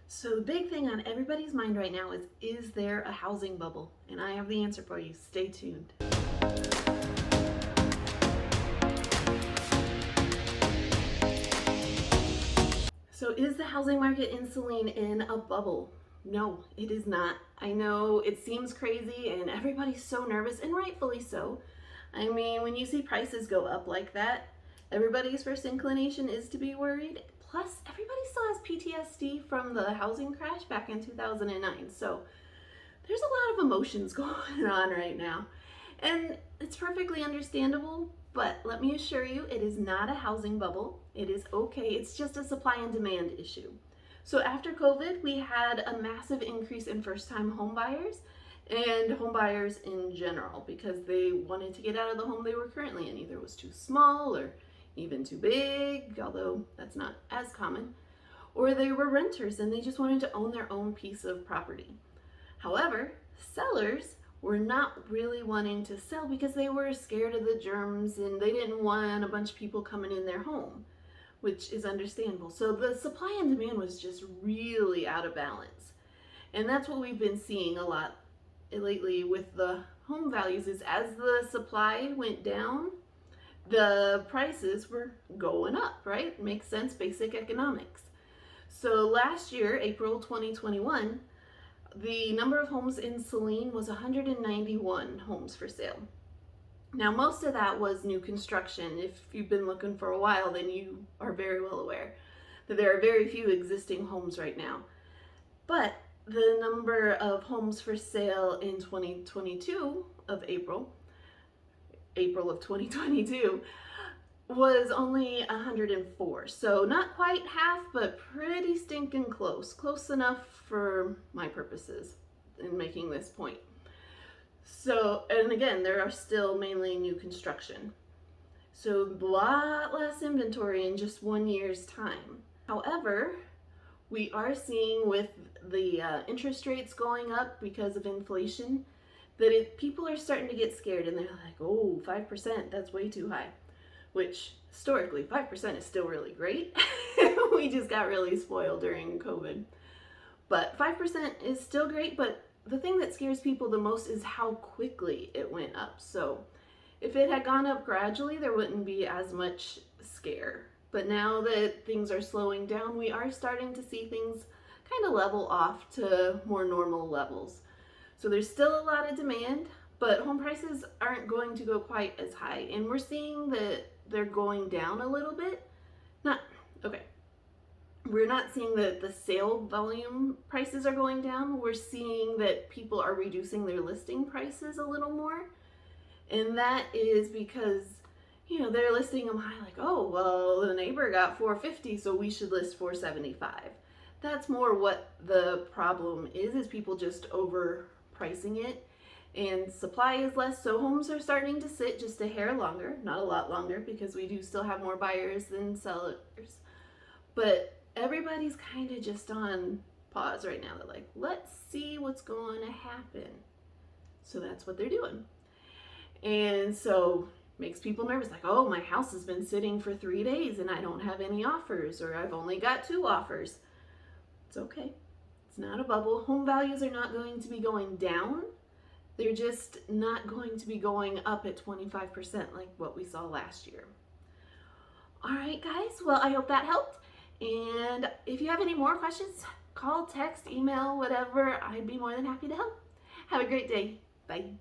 So the big thing on everybody's mind right now is there a housing bubble? And I have the answer for you. Stay tuned. So is the housing market in Saline in a bubble? No, it is not. I know it seems crazy and everybody's so nervous, and rightfully so. I mean, when you see prices go up like that, everybody's first inclination is to be worried. Plus, everybody still has PTSD from the housing crash back in 2009. So there's a lot of emotions going on right now. And it's perfectly understandable, but let me assure you, it is not a housing bubble. It is okay. It's just a supply and demand issue. So after COVID, we had a massive increase in first-time home buyers and home buyers in general because they wanted to get out of the home they were currently in. Either it was too small or even too big, although that's not as common, or they were renters and they just wanted to own their own piece of property. However, sellers were not really wanting to sell because they were scared of the germs and they didn't want a bunch of people coming in their home, which is understandable. So the supply and demand was just really out of balance. And that's what we've been seeing a lot lately with the home values is as the supply went down, the prices were going up, right? Makes sense, basic economics. So last year, April 2021, the number of homes in Saline was 191 homes for sale. Now, most of that was new construction. If you've been looking for a while, then you are very well aware that there are very few existing homes right now. But the number of homes for sale in 2022 of April of 2022 was only 104. So not quite half, but pretty stinking close enough for my purposes in making this point. So, and again, there are still mainly new construction. So a lot less inventory in just 1 year's time. However, we are seeing with the interest rates going up because of inflation, that people are starting to get scared and they're like, oh, 5%, that's way too high. Which historically, 5% is still really great. We just got really spoiled during COVID. But 5% is still great, but the thing that scares people the most is how quickly it went up. So if it had gone up gradually, there wouldn't be as much scare. But now that things are slowing down, we are starting to see things kind of level off to more normal levels. So there's still a lot of demand, but home prices aren't going to go quite as high. And we're seeing that they're going down a little bit. We're not seeing that the sale volume prices are going down. We're seeing that people are reducing their listing prices a little more. And that is because, you know, they're listing them high like, oh, well, the neighbor got $450, so we should list $475. That's more what the problem is people just overpricing it. And supply is less, so homes are starting to sit just a hair longer, not a lot longer, because we do still have more buyers than sellers. But everybody's kind of just on pause right now. They're like, let's see what's going to happen. So that's what they're doing. And so makes people nervous, like, oh, my house has been sitting for 3 days and I don't have any offers, or I've only got 2 offers. It's okay. It's not a bubble. Home values are not going to be going down. They're just not going to be going up at 25% like what we saw last year. All right, guys. Well, I hope that helped. And if you have any more questions, call, text, email, whatever. I'd be more than happy to help. Have a great day. Bye.